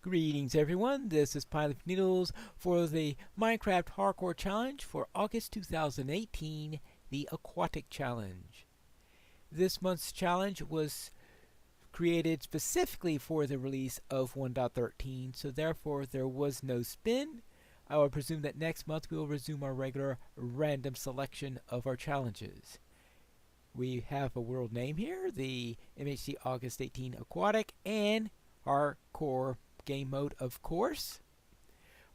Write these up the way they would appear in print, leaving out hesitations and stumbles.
Greetings everyone, this is Pineleaf for the Minecraft Hardcore Challenge for August 2018, the Aquatic Challenge. This month's challenge was created specifically for the release of 1.13, so therefore there was no spin. I will presume that next month we will resume our regular random selection of our challenges. We have a world name here, the MHC August 18 Aquatic, and our core game mode, of course.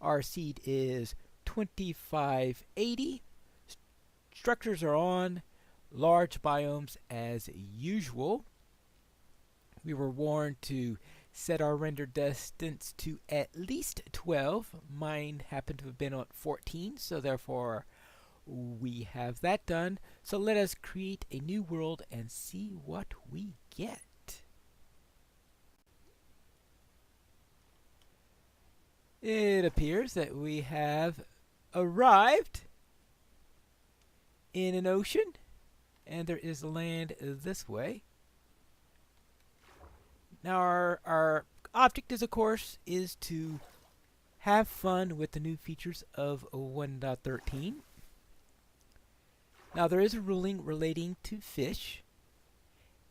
Our seed is 2580. Structures are on. Large biomes as usual. We were warned to set our render distance to at least 12. Mine happened to have been on 14, so therefore we have that done. So let us create a new world and see what we get. It appears that we have arrived in an ocean, and there is land this way. Now our object is, of course, is to have fun with the new features of 1.13. Now there is a ruling relating to fish,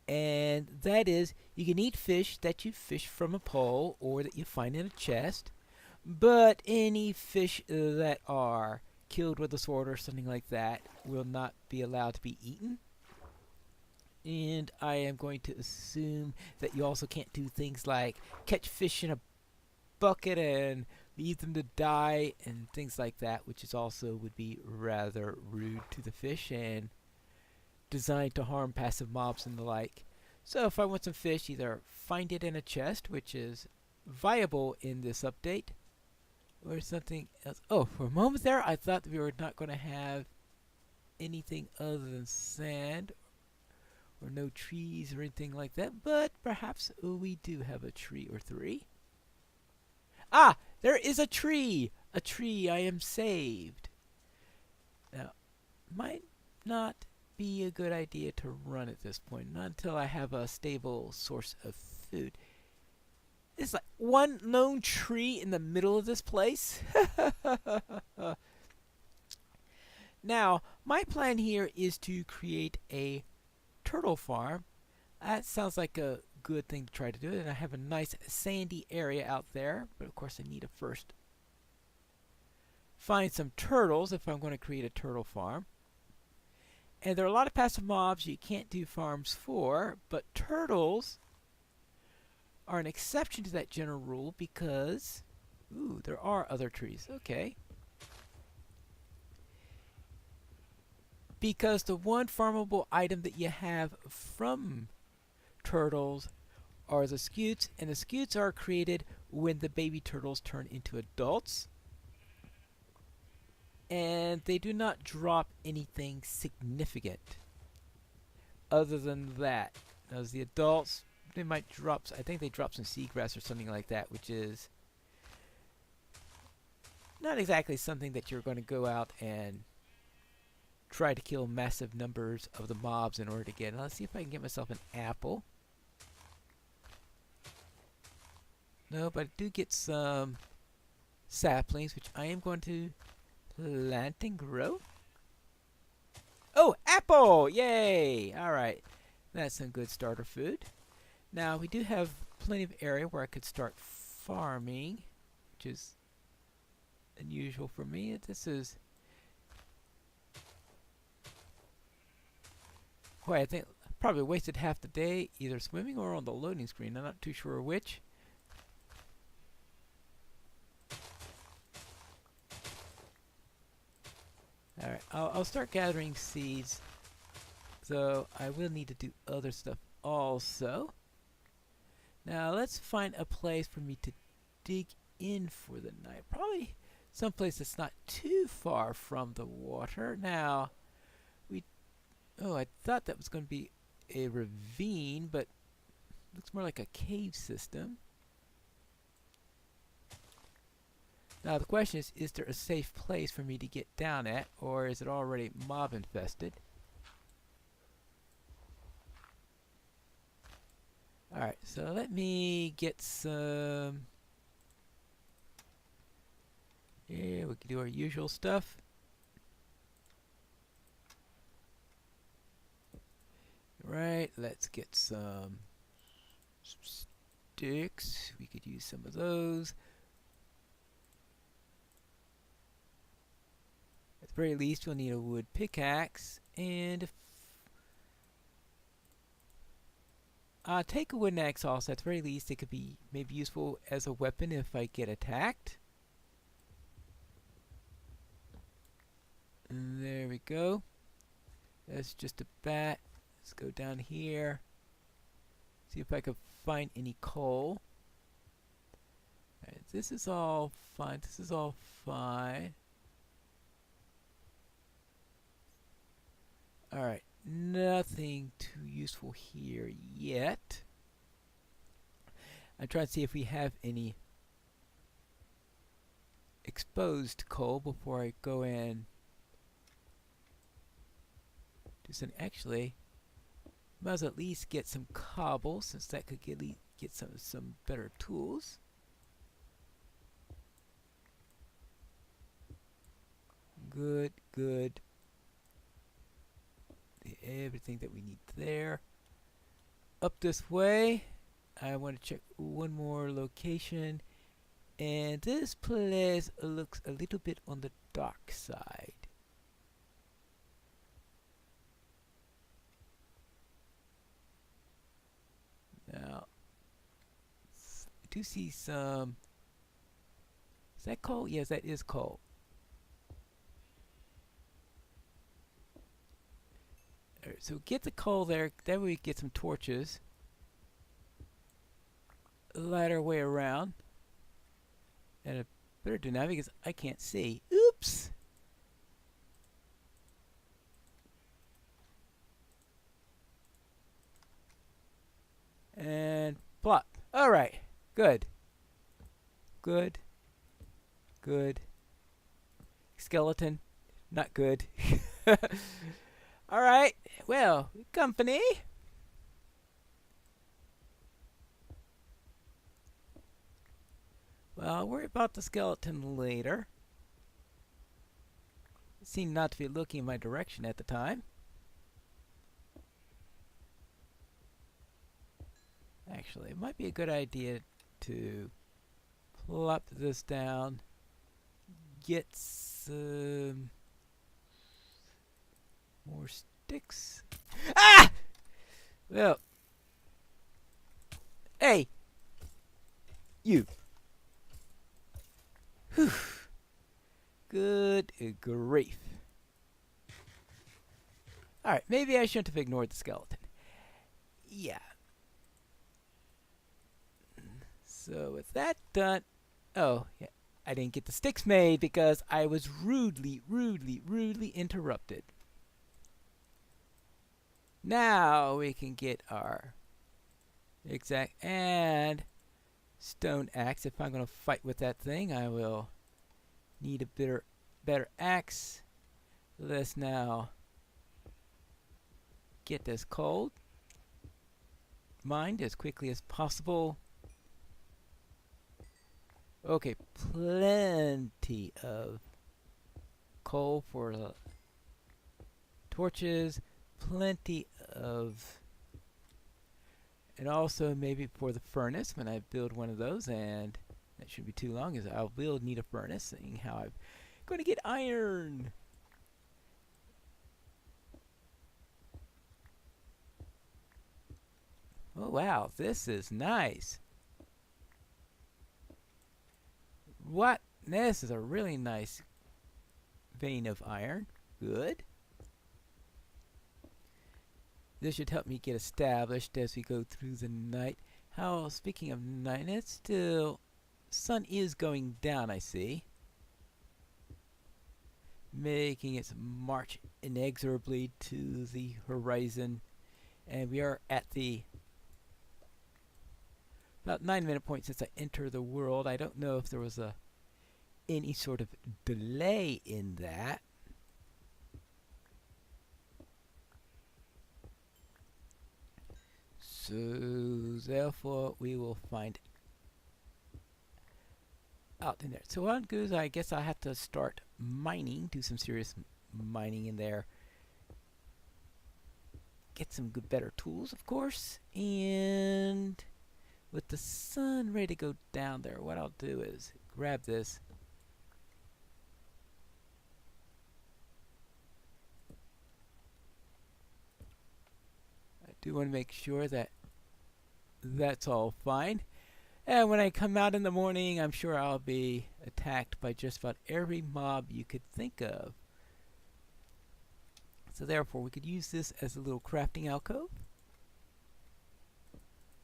and that is you can eat fish that you fish from a pole or that you find in a chest. But any fish that are killed with a sword or something like that will not be allowed to be eaten. And I am going to assume that you also can't do things like catch fish in a bucket and leave them to die and things like that, which is also would be rather rude to the fish and designed to harm passive mobs and the like. So if I want some fish, either find it in a chest, which is viable in this update, or something else. Oh, for a moment there, I thought we were not going to have anything other than sand or no trees or anything like that, but perhaps we do have a tree or three. Ah, there is a tree! A tree, I am saved. Now, might not be a good idea to run at this point, not until I have a stable source of food. It's like one lone tree in the middle of this place. Now, my plan here is to create a turtle farm. That sounds like a good thing to try to do. And I have a nice sandy area out there. But of course I need to first find some turtles if I'm going to create a turtle farm. And there are a lot of passive mobs you can't do farms for. But turtles are an exception to that general rule because, ooh, there are other trees. Okay. Because the one farmable item that you have from turtles are the scutes, and the scutes are created when the baby turtles turn into adults. And they do not drop anything significant other than that. As the adults, they might drop, I think they drop some seagrass or something like that, which is not exactly something that you're going to go out and try to kill massive numbers of the mobs in order to get. Now, let's see if I can get myself an apple. No, but I do get some saplings, which I am going to plant and grow. Oh, apple! Yay! Alright, that's some good starter food. Now, we do have plenty of area where I could start farming, which is unusual for me. This is... boy, I think I probably wasted half the day either swimming or on the loading screen. I'm not too sure which. Alright, I'll start gathering seeds, so I will need to do other stuff also. Now let's find a place for me to dig in for the night. Probably someplace that's not too far from the water. Now, oh, I thought that was going to be a ravine, but looks more like a cave system. Now the question is there a safe place for me to get down at, or is it already mob infested? Alright, so let me get some Yeah, we can do our usual stuff. Right, let's get some sticks. We could use some of those. At the very least, we'll need a wood pickaxe, and take a wooden axe also. At the very least, it could be maybe useful as a weapon if I get attacked. And there we go. That's just a bat. Let's go down here. See if I can find any coal. Alright, this is all fine. This is all fine. Alright, nothing too useful here yet. I'm trying to see if we have any exposed coal before I go in. Do some, actually, might as well at least get some cobble, since that could get some better tools. Good, good. Everything that we need there. Up this way, I want to check one more location, and this place looks a little bit on the dark side. Now, I do see some. Is that coal? Yes, that is coal. Alright, so get the coal there. That way we get some torches. Light our way around. And a better do now because I can't see. Oops! And plop. Alright. Good. Good. Good. Skeleton. Not good. Alright. Well, company. Well, I'll worry about the skeleton later. It seemed not to be looking in my direction at the time. Actually, it might be a good idea to plop this down, get some more sticks. Ah! Well, hey, you. Whew. Good grief. Alright, maybe I shouldn't have ignored the skeleton. Yeah. So with that done, oh, yeah, I didn't get the sticks made because I was rudely interrupted. Now we can get our exact and stone axe. If I'm going to fight with that thing, I will need a better axe. Let's now get this coal mined as quickly as possible. Okay, plenty of coal for the torches, plenty of, and also maybe for the furnace when I build one of those, and that shouldn't be too long, as I will need a furnace, seeing how I'm going to get iron. Oh wow, this is nice. What? This is a really nice vein of iron. Good. This should help me get established as we go through the night. How, speaking of night, it's still, sun is going down, I see. Making its march inexorably to the horizon. And we are at the about 9-minute point since I entered the world. I don't know if there was any sort of delay in that. So therefore we will find out in there. So what I'll do is I guess I have to start mining, do some serious mining in there. Get some good, better tools, of course. And with the sun ready to go down there, what I'll do is grab this. I do want to make sure that that's all fine. And when I come out in the morning, I'm sure I'll be attacked by just about every mob you could think of. So therefore, we could use this as a little crafting alcove.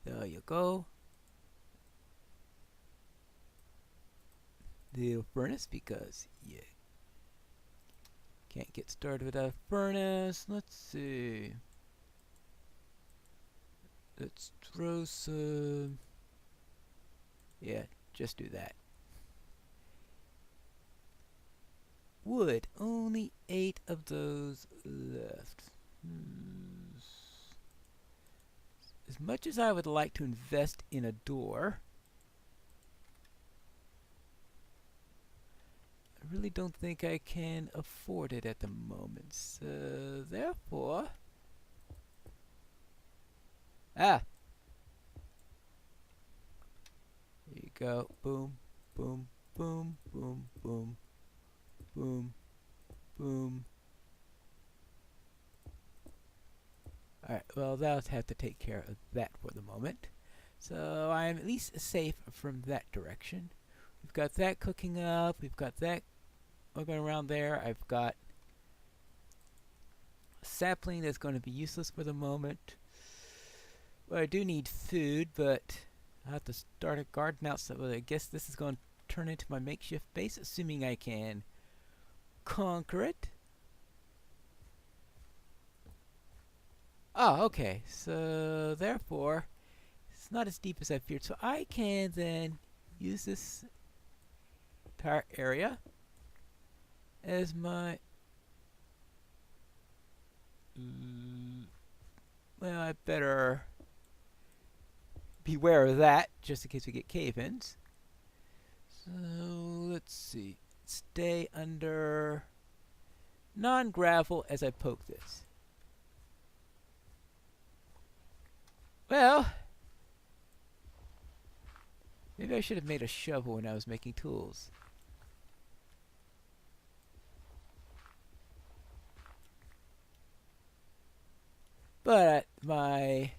There you go. The furnace, because you can't get started without a furnace. Let's see. Let's throw some... Yeah, just do that. Wood. Only 8 of those left. As much as I would like to invest in a door, I really don't think I can afford it at the moment. So, therefore... Ah! There you go. Boom, boom, boom, boom, boom, boom, boom. Alright, well, that'll have to take care of that for the moment. So I'm at least safe from that direction. We've got that cooking up. We've got that going around there. I've got a sapling that's going to be useless for the moment. Well, I do need food, but I'll have to start a garden outside. Well, I guess this is going to turn into my makeshift base, assuming I can conquer it. Oh, okay. So, therefore, it's not as deep as I feared. So I can then use this entire area as my... well, I better beware of that, just in case we get cave-ins. So, let's see. Stay under non-gravel as I poke this. Well, maybe I should have made a shovel when I was making tools. But my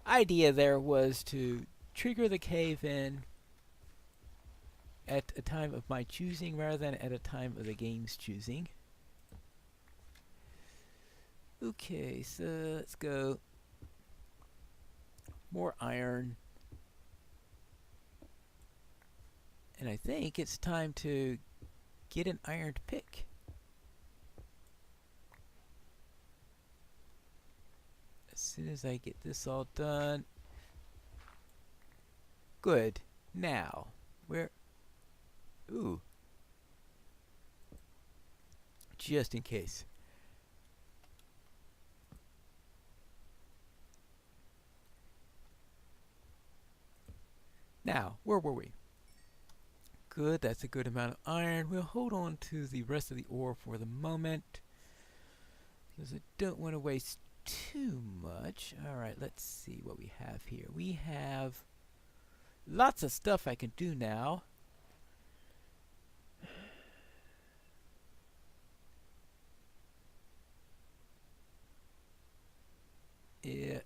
idea there was to trigger the cave-in at a time of my choosing rather than at a time of the game's choosing. Okay, so let's go. More iron. And I think it's time to get an iron pick. As soon as I get this all done. Good. Now, where... Ooh. Just in case. Now, where were we? Good, that's a good amount of iron. We'll hold on to the rest of the ore for the moment, because I don't want to waste too much. Alright, let's see what we have here. We have lots of stuff I can do now. It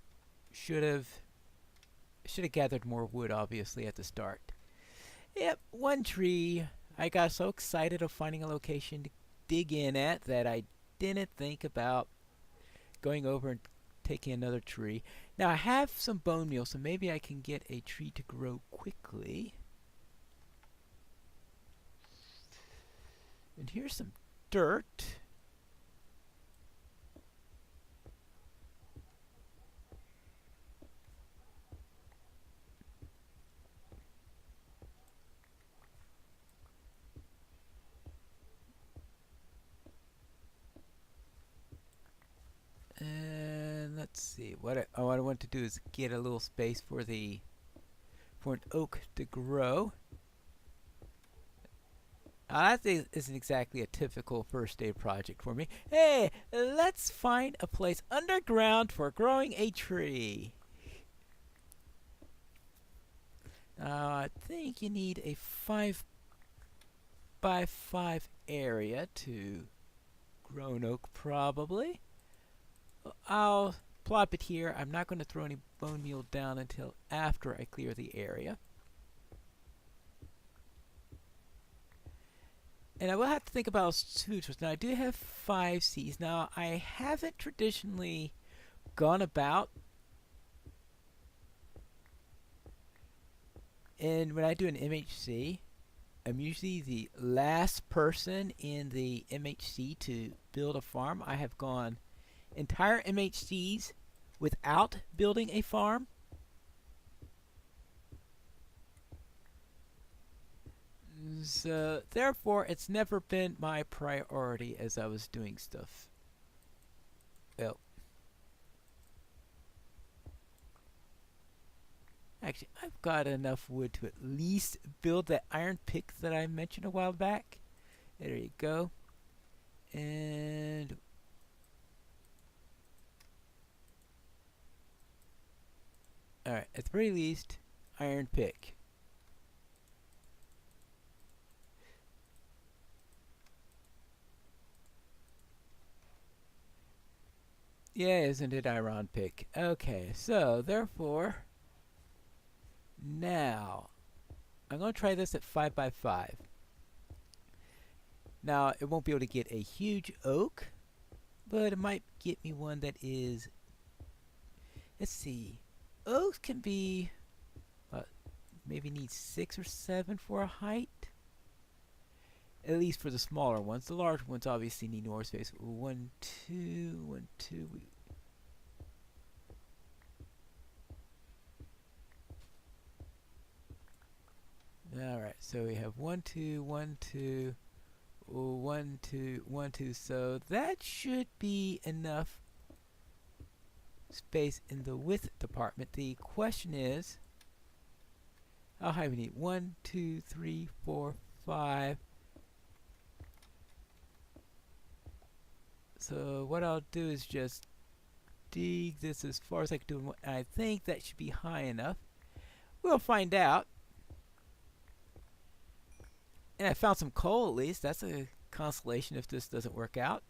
should have gathered more wood, obviously, at the start. Yep, one tree. I got so excited of finding a location to dig in at that I didn't think about going over and taking another tree. Now, I have some bone meal, so maybe I can get a tree to grow quickly. And here's some dirt. And let's see, what I want to do is get a little space for an oak to grow. That isn't exactly a typical first day project for me. Hey, let's find a place underground for growing a tree. I think you need a 5 by 5 area to grow an oak, probably. I'll plop it here. I'm not going to throw any bone meal down until after I clear the area. And I will have to think about sutras. Now, I do have 5 Cs. Now, I haven't traditionally gone about, and when I do an MHC, I'm usually the last person in the MHC to build a farm. I have gone entire MHCs without building a farm. So, therefore, it's never been my priority as I was doing stuff. Well, actually, I've got enough wood to at least build that iron pick that I mentioned a while back. There you go. And alright, at the very least, iron pick. Yeah, isn't it iron pick? Okay, so therefore, now I'm going to try this at 5 by 5. Now, it won't be able to get a huge oak, but it might get me one that is, let's see, oaks can be, maybe need 6 or 7 for a height. At least for the smaller ones. The large ones obviously need more space. 1, 2, 1, 2. Alright, so we have 1, 2, 1, 2, 1, 2, 1, 2. So that should be enough space in the width department. The question is, how high we need? 1, 2, 3, 4, 5. So what I'll do is just dig this as far as I can do. I think that should be high enough. We'll find out. And I found some coal at least. That's a consolation if this doesn't work out.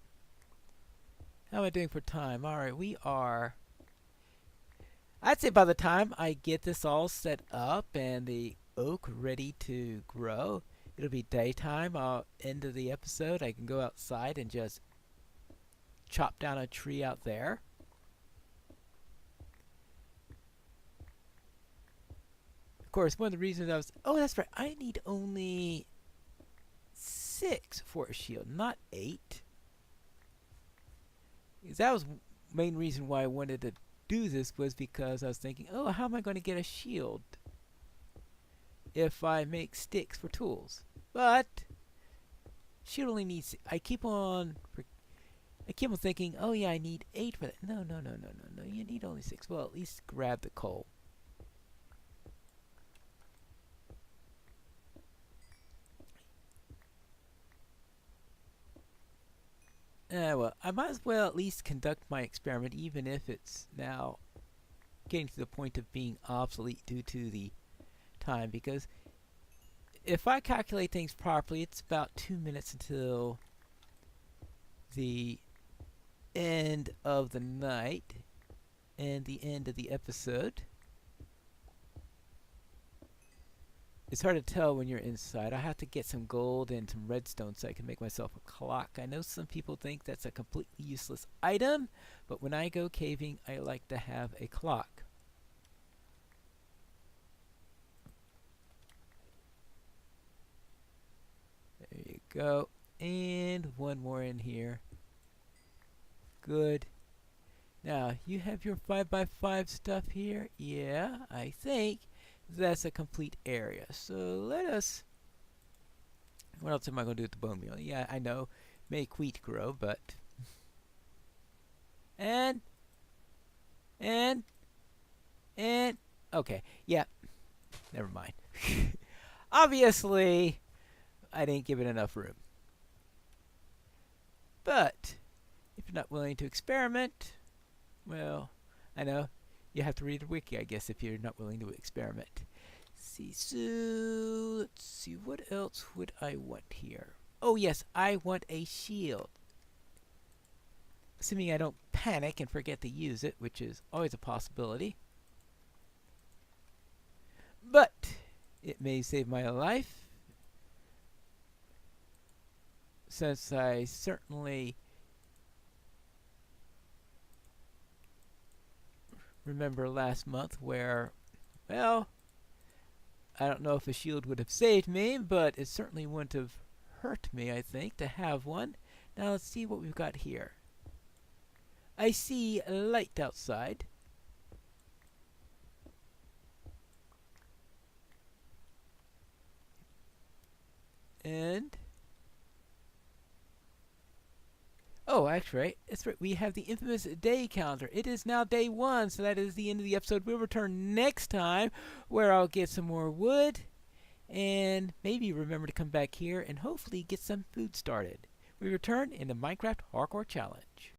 How am I doing for time? Alright, we are... I'd say by the time I get this all set up and the oak ready to grow, it'll be daytime. End of the episode, I can go outside and just chop down a tree out there. Of course, one of the reasons I was... Oh, that's right. I need only 6 for a shield, not 8. Because that was the main reason why I wanted to do this, was because I was thinking, oh, how am I going to get a shield if I make sticks for tools? But shield only needs... I keep on thinking, oh yeah, I need 8 for that. No, you need only 6. Well, at least grab the coal. Well, I might as well at least conduct my experiment, even if it's now getting to the point of being obsolete due to the time, because if I calculate things properly, it's about 2 minutes until the end of the night and the end of the episode. It's hard to tell when you're inside. I have to get some gold and some redstone so I can make myself a clock. I know some people think that's a completely useless item, but when I go caving, I like to have a clock. There you go. And one more in here. Good. Now, you have your 5 by 5 stuff here? Yeah, I think that's a complete area. So let us... What else am I going to do with the bone meal? Yeah, I know. Make wheat grow, but... And... Okay, yeah. Never mind. Obviously, I didn't give it enough room. But if you're not willing to experiment, well, I know you have to read the wiki, I guess, if you're not willing to experiment. See, so let's see, what else would I want here? Oh yes, I want a shield. Assuming I don't panic and forget to use it, which is always a possibility. But it may save my life, since I certainly remember last month where, well, I don't know if a shield would have saved me, but it certainly wouldn't have hurt me, I think, to have one. Now let's see what we've got here. I see a light outside. And oh, actually, that's right. We have the infamous day calendar. It is now day 1, so that is the end of the episode. We'll return next time, where I'll get some more wood, and maybe remember to come back here and hopefully get some food started. We return in the Minecraft Hardcore Challenge.